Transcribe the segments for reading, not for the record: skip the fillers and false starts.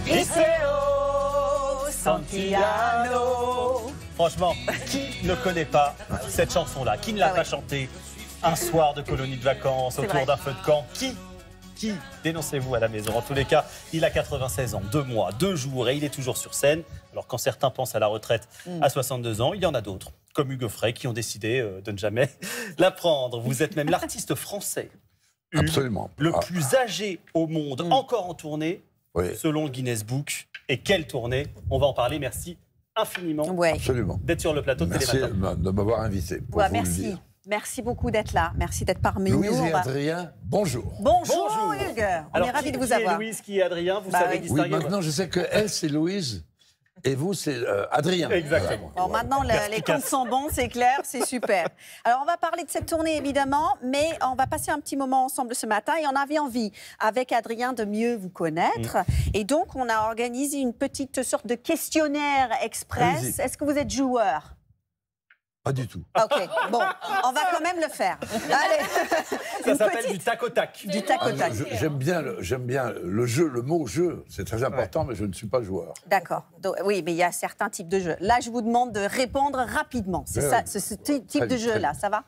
Liceo Santillano. Franchement, qui ne connaît pas cette chanson-là? Qui ne l'a pas chantée un soir de colonie de vacances, autour d'un feu de camp? Qui dénoncez-vous à la maison? En tous les cas, il a 96 ans, 2 mois, 2 jours et il est toujours sur scène. Alors quand certains pensent à la retraite à 62 ans, il y en a d'autres, comme Hugues Frey, qui ont décidé de ne jamais la prendre. Vous êtes même l'artiste français Absolument. le plus âgé au monde, encore en tournée, selon le Guinness Book. Et quelle tournée? On va en parler. Merci infiniment d'être sur le plateau de Télématin. Merci de m'avoir invité. Merci. Merci beaucoup d'être là. Merci d'être parmi nous. Louise et Adrien, bonjour. Bonjour Hugues. On est ravis de vous avoir. Qui est Louise, qui est Adrien? Vous savez distinguer. Maintenant, je sais que elle, c'est Louise. Et vous, c'est Adrien. Exactement. Bon, maintenant, les comptes sont bons, c'est clair, c'est super. Alors, on va parler de cette tournée, évidemment, mais on va passer un petit moment ensemble ce matin et on avait envie, avec Adrien, de mieux vous connaître. Et donc, on a organisé une petite sorte de questionnaire express. Est-ce que vous êtes joueur? Pas du tout. Ok, bon, on va quand même le faire. Allez. Ça s'appelle du tac au tac. Du tac au tac. J'aime bien le jeu, le mot jeu. C'est très important, mais je ne suis pas joueur. D'accord. Oui, mais il y a certains types de jeux. Là, je vous demande de répondre rapidement. C'est ça, ce type de jeu-là, ça va?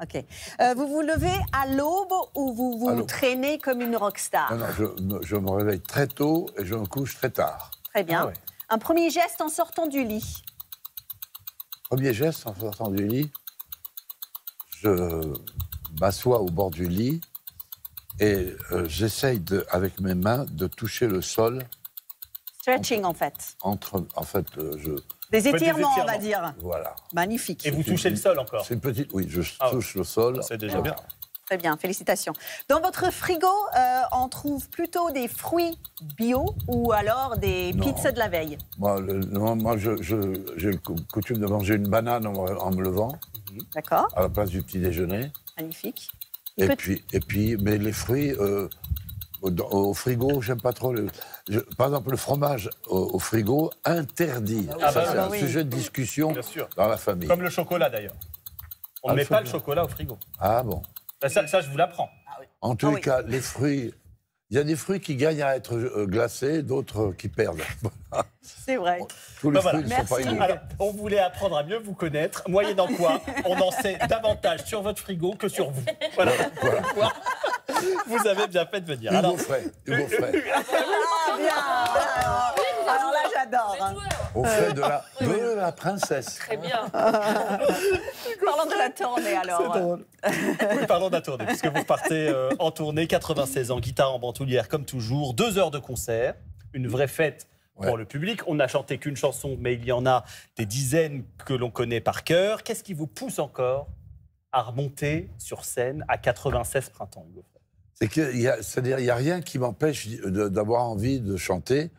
Ok. Vous vous levez à l'aube ou vous vous traînez comme une rockstar? Non, je me réveille très tôt et je me couche très tard. Très bien. Un premier geste en sortant du lit? Premier geste en sortant du lit, je m'assois au bord du lit et j'essaye, avec mes mains, de toucher le sol. Stretching, en fait. Des étirements, on va dire. Voilà. Magnifique. Et vous touchez le sol encore? C'est une petite... Oui, je touche le sol. C'est déjà bien. Très bien, félicitations. Dans votre frigo, on trouve plutôt des fruits bio ou alors des pizzas de la veille? Moi, j'ai le coutume de manger une banane en me levant. D'accord. À la place du petit déjeuner. Magnifique. Et puis, mais les fruits, au frigo, j'aime pas trop. Par exemple, le fromage au frigo, interdit. C'est un sujet de discussion dans la famille. Comme le chocolat, d'ailleurs. On ne met pas le chocolat au frigo. Ah bon? Ça, je vous l'apprends. En tous les cas, les fruits, il y a des fruits qui gagnent à être glacés, d'autres qui perdent. C'est vrai. Tous les fruits ne sont pas égaux. Alors, on voulait apprendre à mieux vous connaître, moyennant quoi on en sait davantage sur votre frigo que sur vous. Voilà. Vous avez bien fait de venir. Hugo Frey. Ah, bien. Alors là, j'adore. Au fait de la princesse. Très bien. Parlons de la tournée, alors. C'est drôle. Oui, parlons de la tournée, puisque vous partez en tournée, 96 ans, guitare en bandoulière, comme toujours, 2 heures de concert, une vraie fête pour le public. On n'a chanté qu'une chanson, mais il y en a des dizaines que l'on connaît par cœur. Qu'est-ce qui vous pousse encore à remonter sur scène à 96 printemps, Hugo Frey? C'est-à-dire, il n'y a rien qui m'empêche d'avoir envie de chanter.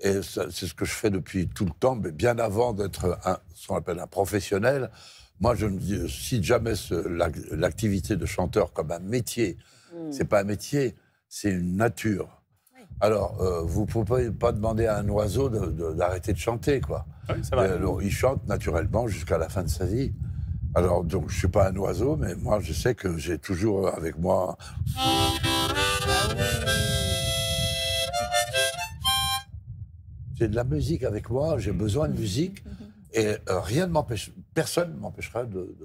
Et c'est ce que je fais depuis tout le temps, mais bien avant d'être ce qu'on appelle un professionnel. Moi, je ne cite jamais l'activité de chanteur comme un métier. C'est pas un métier, c'est une nature. Oui. Alors, vous ne pouvez pas demander à un oiseau d'arrêter de chanter, quoi. Oui, c'est vrai. Alors, il chante naturellement jusqu'à la fin de sa vie. Alors, donc, je ne suis pas un oiseau, mais moi, je sais que j'ai toujours avec moi... J'ai de la musique avec moi, j'ai besoin de musique, et rien ne m'empêche, personne ne m'empêchera de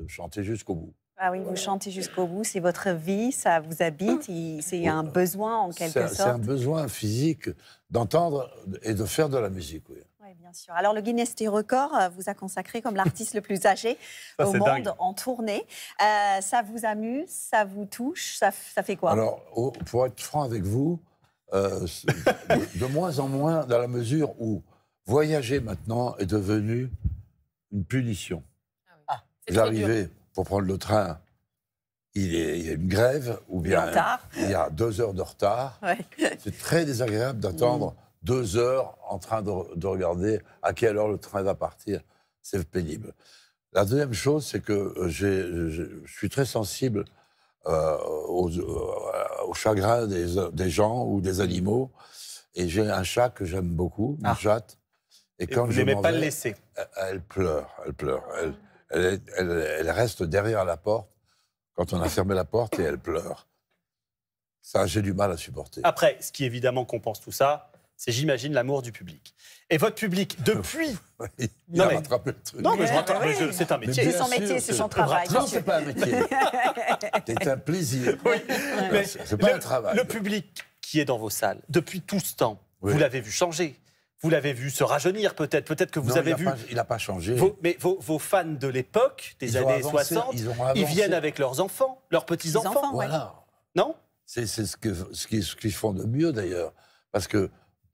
chanter jusqu'au bout. Ah oui, vous chantez jusqu'au bout, c'est votre vie, ça vous habite, c'est un besoin en quelque sorte. C'est un besoin physique d'entendre et de faire de la musique, oui. Oui, bien sûr. Alors, le Guinness des records vous a consacré comme l'artiste le plus âgé au monde en tournée. Ça vous amuse, ça vous touche, ça fait quoi? Alors, pour être franc avec vous, de moins en moins, dans la mesure où voyager maintenant est devenu une punition. J'arrivais pour prendre le train, il y a une grève, ou bien il y a 2 heures de retard. Ouais. C'est très désagréable d'attendre 2 heures en train de regarder à quelle heure le train va partir. C'est pénible. La deuxième chose, c'est que je suis très sensible au chagrin des gens ou des animaux. Et j'ai un chat que j'aime beaucoup, une chatte. Et quand vous je n'aimez pas vais, le laisser. Elle pleure. Elle reste derrière la porte quand on a fermé la porte et elle pleure. Ça, j'ai du mal à supporter. Après, ce qui évidemment compense tout ça, c'est, j'imagine, l'amour du public. Et votre public, depuis... Il a rattrapé le truc. Non, mais je rattrape, oui. c'est un métier. C'est son métier, c'est son travail. Non, c'est pas un métier. C'est un plaisir. Oui. Mais c'est pas un travail. Le public qui est dans vos salles, depuis tout ce temps, oui. vous l'avez vu changer. Vous l'avez vu se rajeunir peut-être. Peut-être que vous avez vu... il n'a pas changé. Mais vos fans de l'époque, des années 60, ils viennent avec leurs enfants, leurs petits-enfants. Voilà. Non? C'est ce qu'ils font de mieux d'ailleurs. Parce que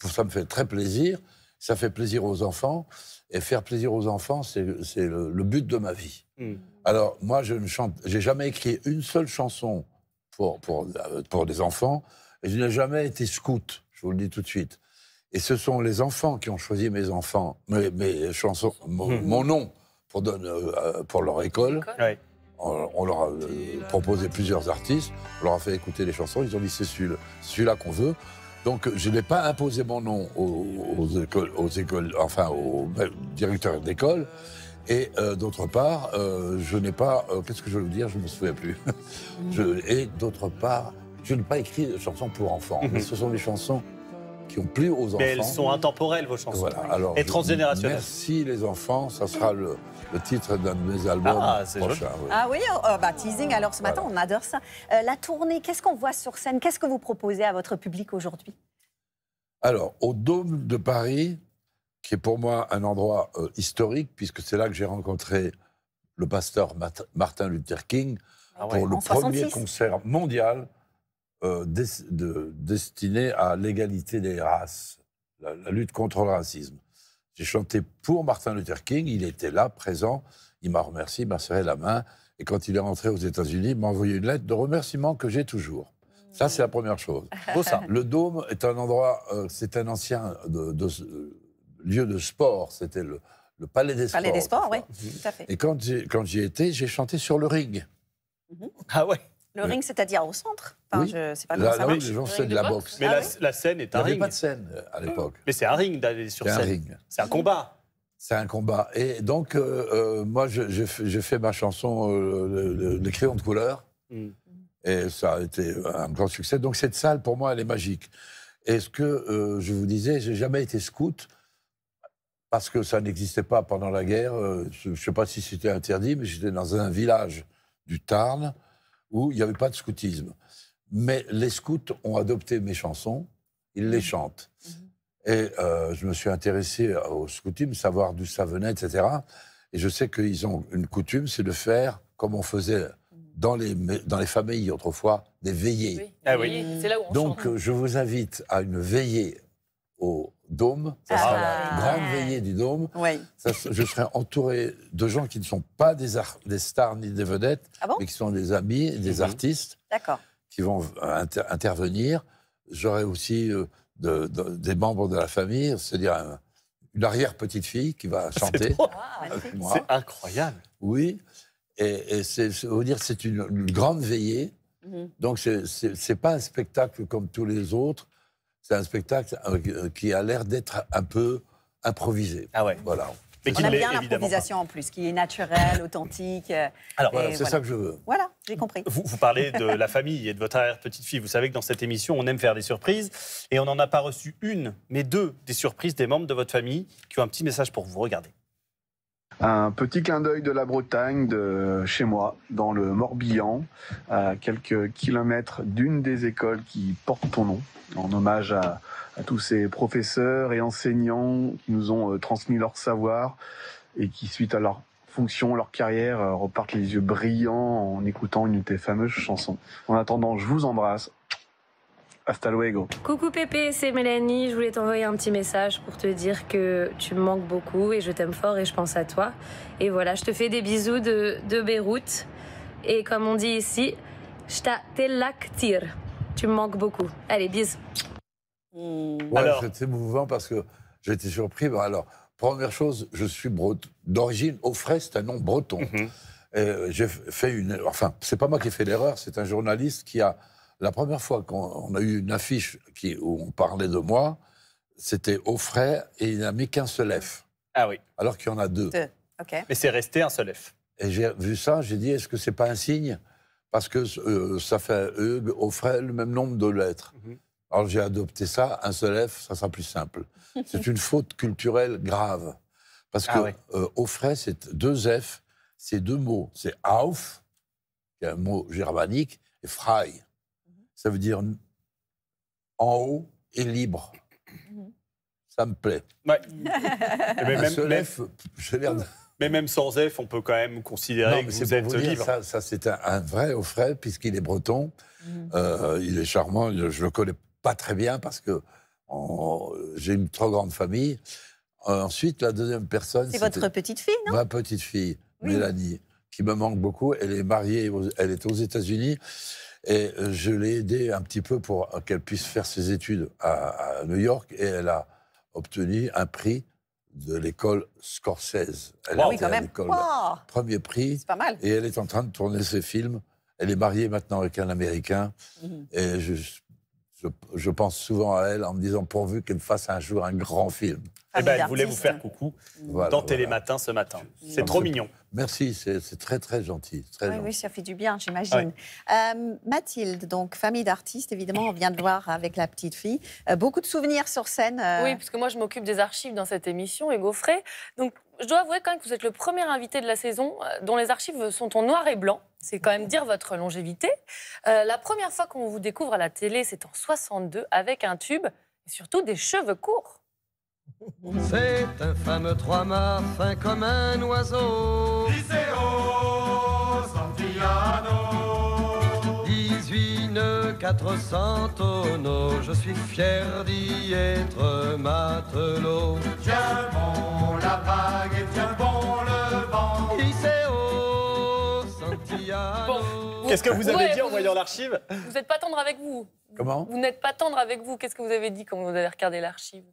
ça me fait très plaisir. Ça fait plaisir aux enfants. Et faire plaisir aux enfants, c'est le but de ma vie. Alors, moi, j'ai jamais écrit une seule chanson pour des enfants. Et je n'ai jamais été scout, je vous le dis tout de suite. Et ce sont les enfants qui ont choisi mes chansons, mon nom pour leur école. Ouais. On leur a proposé plusieurs artistes, on leur a fait écouter les chansons, ils ont dit c'est celui-là qu'on veut. Donc je n'ai pas imposé mon nom aux directeurs d'école. Et d'autre part, je n'ai pas... qu'est-ce que je veux vous dire? Je ne me souviens plus. Et d'autre part, je n'ai pas écrit de chansons pour enfants. Mais ce sont des chansons qui ont plu aux enfants. Mais elles sont intemporelles, vos chansons. Voilà. Alors, et transgénérationnelles. Merci les enfants, ça sera le titre d'un de mes albums prochains. Oui. Ah oui, teasing, alors ce matin, on adore ça. La tournée, qu'est-ce qu'on voit sur scène? Qu'est-ce que vous proposez à votre public aujourd'hui? Alors, au Dôme de Paris, qui est pour moi un endroit historique, puisque c'est là que j'ai rencontré le pasteur Martin Luther King, pour le premier concert mondial destiné à l'égalité des races, la lutte contre le racisme. J'ai chanté pour Martin Luther King, il était là, présent, il m'a remercié, il m'a serré la main, et quand il est rentré aux États-Unis, il m'a envoyé une lettre de remerciement que j'ai toujours. Ça, c'est la première chose. Beau ça. Le Dôme est un endroit, c'est un ancien lieu de sport, c'était le Palais des Sports. Palais des Sports, oui, tout à fait. Et quand j'y étais, j'ai chanté sur le ring. Ah ouais. Le ring, c'est-à-dire au centre? Enfin, Oui. je sais pas comment ça Là où marche. les gens faisaient de la boxe. Mais la scène est Il un n'y avait ring. pas de scène à l'époque. Mais c'est un ring d'aller sur C'est un scène. ring. C'est un combat. C'est un combat. Et donc, moi, j'ai fait ma chanson Les crayons de couleur. Et ça a été un grand succès. Donc, cette salle, pour moi, elle est magique. Et ce que je vous disais, j'ai jamais été scout parce que ça n'existait pas pendant la guerre. Je ne sais pas si c'était interdit, mais j'étais dans un village du Tarn où il n'y avait pas de scoutisme. Mais les scouts ont adopté mes chansons, ils les chantent. Et je me suis intéressé au scoutisme, savoir d'où ça venait, etc. Et je sais qu'ils ont une coutume, c'est de faire comme on faisait dans les familles autrefois, des veillées. Oui. Ah oui. C'est là où on Donc chante. je vous invite à une veillée au Dôme. Ça sera la grande veillée du Dôme. Oui. Je serai entouré de gens qui ne sont pas des stars ni des vedettes, Ah bon? mais qui sont des amis, des artistes D'accord. qui vont intervenir. J'aurai aussi des membres de la famille, c'est-à-dire une arrière-petite-fille qui va chanter avec moi. C'est incroyable. Oui, et c'est une grande veillée. Donc, c'est pas un spectacle comme tous les autres. C'est un spectacle qui a l'air d'être un peu improvisé. Ah ouais. Voilà. Mais On qui aime ne l'est bien évidemment l'improvisation en plus, qui est naturelle, authentique. Alors, Voilà, et c'est ça que je veux. Voilà, j'ai compris. Vous parlez de la famille et de votre arrière-petite-fille. Vous savez que dans cette émission, on aime faire des surprises. Et on n'en a pas reçu une, mais deux des surprises des membres de votre famille qui ont un petit message pour vous. Regardez. Un petit clin d'œil de la Bretagne, de chez moi, dans le Morbihan, à quelques kilomètres d'une des écoles qui porte ton nom, en hommage à tous ces professeurs et enseignants qui nous ont transmis leur savoir et qui, suite à leur fonction, leur carrière, repartent les yeux brillants en écoutant une de tes fameuses chansons. En attendant, je vous embrasse. Hasta luego. Coucou Pépé, c'est Mélanie. Je voulais t'envoyer un petit message pour te dire que tu me manques beaucoup et je t'aime fort et je pense à toi. Et voilà, je te fais des bisous de Beyrouth. Et comme on dit ici, t'elaktir. Tu me manques beaucoup. Allez, bisous. Ouais, Alors c'est émouvant parce que j'ai été surpris. Alors, première chose, je suis d'origine, Offray, c'est un nom breton. J'ai fait enfin, c'est pas moi qui ai fait l'erreur, c'est un journaliste qui a... La première fois qu'on a eu une affiche où on parlait de moi, c'était Offray et il n'a mis qu'un seul F. Ah oui. Alors qu'il y en a deux. OK. Mais c'est resté un seul F. Et j'ai vu ça, j'ai dit, est-ce que c'est pas un signe? parce que ça fait Hugues, Offray, le même nombre de lettres. Alors j'ai adopté ça, un seul F, ça sera plus simple. C'est une faute culturelle grave. Parce que Offray, c'est 2 F, c'est 2 mots. C'est auf, qui est un mot germanique, et frei. Ça veut dire en haut et libre. Ça me plaît. Ouais. Mais même sans F, on peut quand même considérer que vous êtes libre. Ça c'est un vrai Offray, puisqu'il est breton. Il est charmant. Je ne le connais pas très bien parce que j'ai une trop grande famille. Ensuite, la deuxième personne... C'est votre petite fille, non? Ma petite fille, Mélanie, qui me manque beaucoup. Elle est mariée, elle est aux États-Unis. Et je l'ai aidée un petit peu pour qu'elle puisse faire ses études à New York. Et elle a obtenu un prix de l'école Scorsese. Elle oui, quand même. Premier prix. C'est pas mal. Et elle est en train de tourner ses films. Elle est mariée maintenant avec un Américain. Et je pense souvent à elle en me disant pourvu qu'elle fasse un jour un grand film. Eh ben, elle voulait vous faire coucou dans Télématin ce matin. C'est trop mignon. Merci, c'est très très gentil. Très gentil. Oui, ça fait du bien, j'imagine. Mathilde, donc famille d'artistes, évidemment, on vient de voir avec la petite fille. Beaucoup de souvenirs sur scène. Oui, puisque moi je m'occupe des archives dans cette émission, Hugues Offray. Donc je dois avouer quand même que vous êtes le premier invité de la saison dont les archives sont en noir et blanc. C'est quand même dire votre longévité. La première fois qu'on vous découvre à la télé, c'est en 62, avec un tube et surtout des cheveux courts. C'est un fameux 3-mâts fin comme un oiseau. Liceo Santillano. 18 nœuds, 400 tonneaux. Je suis fier d'y être matelot. Tiens bon la vague et tiens bon le vent. Liceo Santillano. Bon. Qu'est-ce que vous avez dit en voyant l'archive? Vous n'êtes pas tendre avec vous. Comment? Vous n'êtes pas tendre avec vous. Qu'est-ce que vous avez dit quand vous avez regardé l'archive?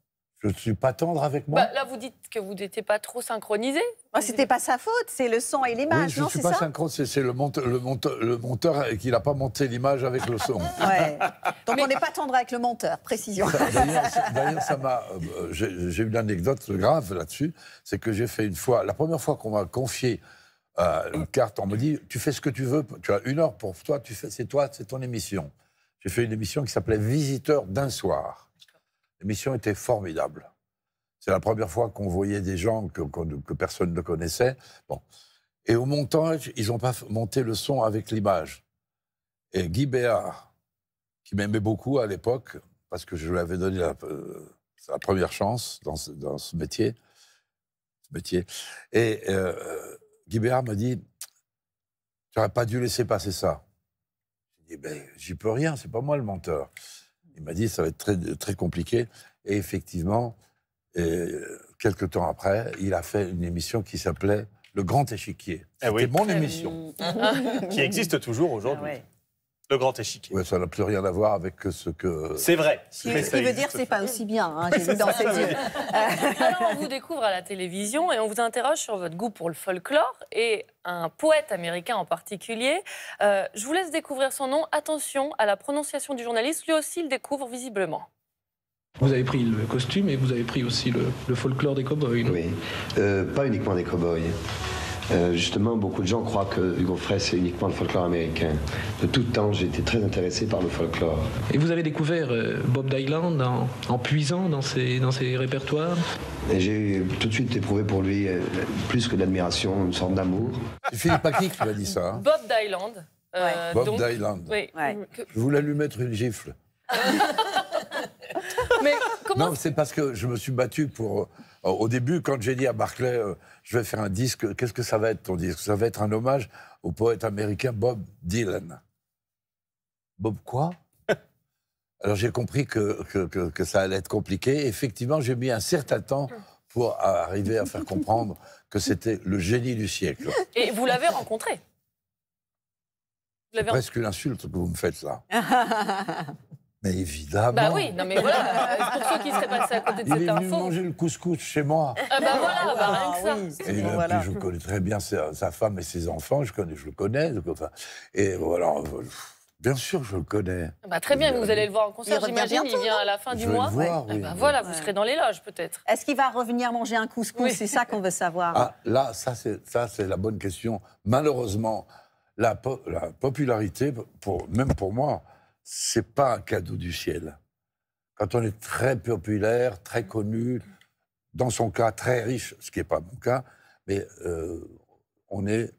Je ne suis pas tendre avec moi. Là, vous dites que vous n'étiez pas trop synchronisé. C'était pas sa faute, c'est le son et l'image, oui, je ne suis pas synchrone, c'est le monteur qui n'a pas monté l'image avec le son. Ouais. Donc on n'est pas tendre avec le monteur, précision. D'ailleurs, ça m'a. J'ai une anecdote grave là-dessus, c'est que j'ai fait une fois, la première fois qu'on m'a confié une carte, on me dit tu fais ce que tu veux, tu as 1 heure pour toi, c'est ton émission. J'ai fait une émission qui s'appelait Visiteur d'un soir. L'émission était formidable. C'est la première fois qu'on voyait des gens que personne ne connaissait. Bon. Et au montage, ils n'ont pas monté le son avec l'image. Et Guy Béard, qui m'aimait beaucoup à l'époque, parce que je lui avais donné la première chance dans ce métier. Et Guy Béard m'a dit « Tu n'aurais pas dû laisser passer ça. » J'ai dit « J'y peux rien, c'est pas moi le menteur. » Il m'a dit ça va être très, très compliqué. Et effectivement, quelques temps après, il a fait une émission qui s'appelait Le Grand Échiquier. C'était mon émission. Qui existe toujours aujourd'hui. Ah ouais. Le Grand Échiquier. Oui, ça n'a plus rien à voir avec ce que... C'est vrai. Ce qui veut dire que c'est pas aussi bien, hein, j'ai vu dans ses yeux. Alors, on vous découvre à la télévision et on vous interroge sur votre goût pour le folklore et un poète américain en particulier. Je vous laisse découvrir son nom. Attention à la prononciation du journaliste. Lui aussi, il découvre visiblement. Vous avez pris le costume et vous avez pris aussi le folklore des cow-boys. Oui, pas uniquement des cow-boys. Justement, beaucoup de gens croient que Hugues Offray, c'est uniquement le folklore américain. De tout temps, j'ai été très intéressé par le folklore. Et vous avez découvert Bob Dylan en puisant dans ses répertoires? Et j'ai tout de suite éprouvé pour lui plus que d'admiration, une sorte d'amour. C'est Philippe Aki qui m'a dit ça. Hein. Bob Dylan. Bob Dylan. Oui. Ouais. Je voulais lui mettre une gifle. Mais comment... Non, c'est parce que je me suis battu pour... au début, quand j'ai dit à Barclay, je vais faire un disque, qu'est-ce que ça va être ton disque? Ça va être un hommage au poète américain Bob Dylan. Bob quoi? Alors j'ai compris que ça allait être compliqué. Effectivement, j'ai mis un certain temps pour arriver à faire comprendre que c'était le génie du siècle. Et vous l'avez rencontré? C'est presque une insulte que vous me faites là. Mais évidemment. Bah oui, non mais voilà, pour ceux qui seraient passés à côté de cette info. Il est venu manger le couscous chez moi. Ah bah voilà, bah rien que ça. Oui, et voilà. puis je connais très bien sa femme et ses enfants, je le connais. Enfin, et voilà, bien sûr je le connais. Bah très bien, vous allez le voir en concert, j'imagine, il vient à la fin du mois. Je vais le voir, oui. Bah voilà, vous serez dans les loges peut-être. Est-ce qu'il va revenir manger un couscous? C'est ça qu'on veut savoir. Ah, là, ça c'est la bonne question. Malheureusement, la popularité, même pour moi, c'est pas un cadeau du ciel. Quand on est très populaire, très connu, dans son cas très riche, ce qui n'est pas mon cas, mais on est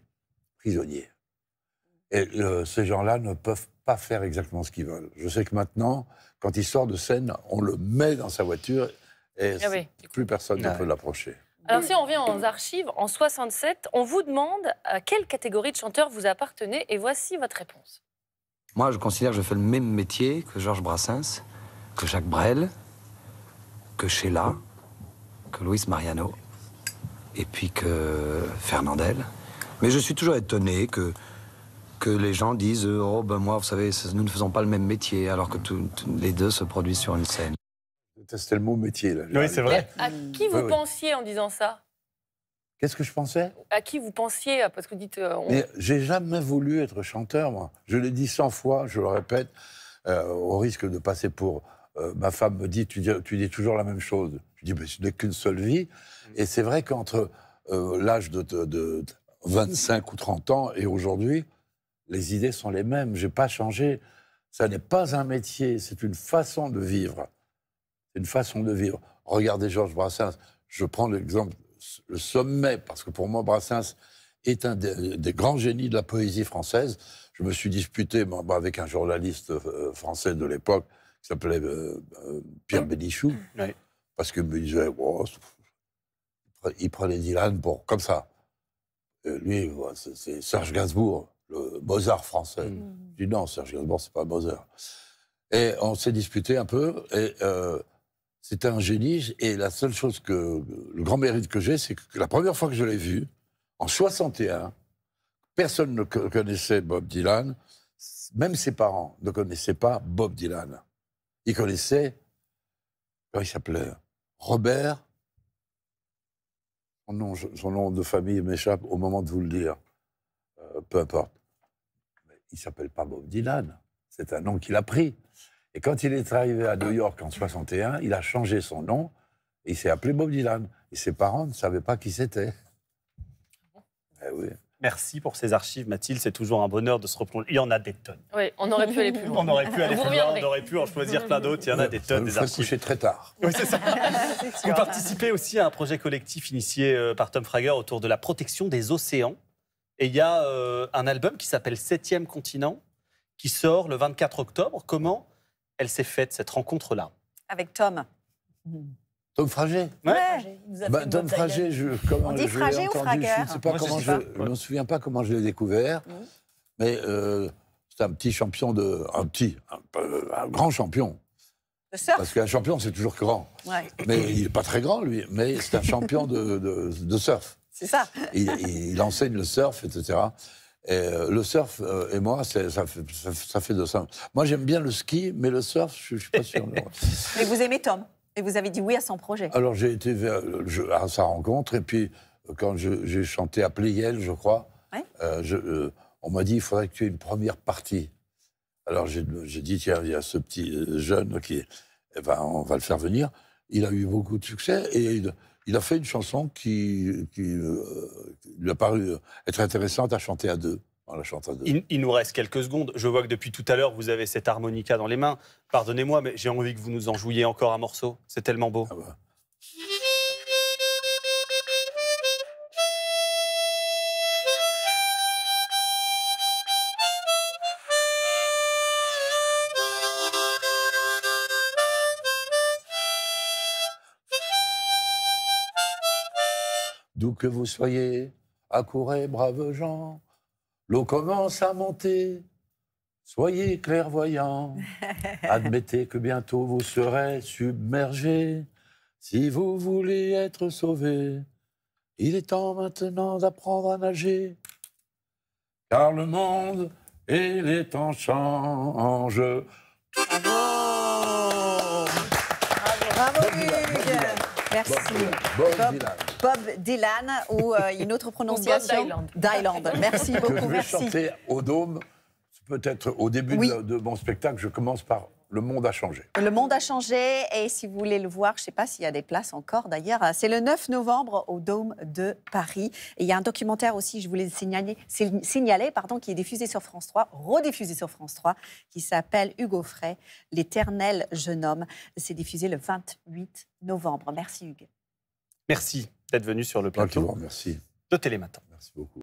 prisonnier. Et ces gens-là ne peuvent pas faire exactement ce qu'ils veulent. Je sais que maintenant, quand il sort de scène, on le met dans sa voiture et plus personne ne peut l'approcher. Alors si on revient aux archives, en 67, on vous demande à quelle catégorie de chanteur vous appartenez et voici votre réponse. Moi, je considère que je fais le même métier que Georges Brassens, que Jacques Brel, que Sheila, que Luis Mariano, et puis que Fernandel. Mais je suis toujours étonné que les gens disent « Oh, ben moi, vous savez, nous ne faisons pas le même métier », alors que les deux se produisent sur une scène. C'était le mot métier, là. Oui, c'est vrai. À qui vous pensiez en disant ça? Qu'est-ce que je pensais? À qui vous pensiez? Parce que vous dites... Mais j'ai jamais voulu être chanteur, moi. Je l'ai dit 100 fois, je le répète, au risque de passer pour... ma femme me dit, tu dis toujours la même chose. Je dis, mais je n'ai qu'une seule vie. Et c'est vrai qu'entre l'âge de 25 ou 30 ans et aujourd'hui, les idées sont les mêmes. Je n'ai pas changé. Ça n'est pas un métier, c'est une façon de vivre. C'est une façon de vivre. Regardez Georges Brassens. Je prends l'exemple, le sommet, parce que pour moi, Brassens est un des grands génies de la poésie française. Je me suis disputé avec un journaliste français de l'époque qui s'appelait Pierre Bénichou, parce qu'il me disait, oh, il prenait Dylan pour comme ça. Et lui, c'est Serge Gainsbourg, le Mozart français. Je dis non, Serge Gainsbourg, c'est pas Mozart. Et on s'est disputé un peu, et c'était un génie, et la seule chose le grand mérite que j'ai, c'est que la première fois que je l'ai vu, en 61, personne ne connaissait Bob Dylan, même ses parents ne connaissaient pas Bob Dylan. Ils connaissaient, comment il s'appelait, Robert, son nom de famille m'échappe au moment de vous le dire, peu importe. Mais il ne s'appelle pas Bob Dylan, c'est un nom qu'il a pris. Et quand il est arrivé à New York en 61, il a changé son nom et il s'est appelé Bob Dylan. Et ses parents ne savaient pas qui c'était. Eh oui. Merci pour ces archives, Mathilde. C'est toujours un bonheur de se replonger. Il y en a des tonnes. Oui, on aurait pu aller plus loin. On aurait pu aller plus loin, on aurait pu en choisir plein d'autres. Il y en a des tonnes, des archives. Coucher très tard. Oui, c'est ça. Vous participez aussi à un projet collectif initié par Tom Frager autour de la protection des océans. Et il y a un album qui s'appelle 7e continent, qui sort le 24 octobre. Comment elle s'est faite, cette rencontre-là? Avec Tom. Tom Frager. Ouais. Tom Frager, on dit Frager ou Frager? Je ne sais pas comment je ne me souviens pas comment je l'ai découvert, mais c'est un petit champion un grand champion. De surf. Parce qu'un champion, c'est toujours grand. Ouais. Mais il n'est pas très grand, lui, mais c'est un champion de surf. C'est ça. Il enseigne le surf, etc. Et le surf et moi, ça fait de ça. Moi, j'aime bien le ski, mais le surf, je ne suis pas sûr. Mais vous aimez Tom? Et vous avez dit oui à son projet. Alors, j'ai été à sa rencontre, et puis, quand j'ai chanté à Pleyel, je crois, on m'a dit, il faudrait que tu aies une première partie. Alors, j'ai dit, tiens, il y a ce petit jeune qui... on va le faire venir. Il a eu beaucoup de succès, et il a fait une chanson qui lui a paru être intéressante à chanter à deux. On la chante à deux. Il nous reste quelques secondes. Je vois que depuis tout à l'heure, vous avez cette harmonica dans les mains. Pardonnez-moi, mais j'ai envie que vous nous en jouiez encore un morceau. C'est tellement beau. Ah bah. D'où que vous soyez, accourez, braves gens, l'eau commence à monter, soyez clairvoyants, admettez que bientôt vous serez submergés. Si vous voulez être sauvés, il est temps maintenant d'apprendre à nager, car le monde et les temps changent. Bravo Hugues. Merci. Bob Dylan, ou une autre prononciation? Bob Dylan. Merci beaucoup. Que je vais chanter au Dôme, peut-être au début de mon spectacle, je commence par Le monde a changé. Le monde a changé et si vous voulez le voir, je ne sais pas s'il y a des places encore d'ailleurs, c'est le 9 novembre au Dôme de Paris. Et il y a un documentaire aussi, je voulais signaler qui est diffusé sur France 3, rediffusé sur France 3, qui s'appelle Hugo Frey, l'éternel jeune homme. C'est diffusé le 28 novembre. Merci Hugues. Merci d'être venu sur le plateau Merci. de Télématin. Merci beaucoup.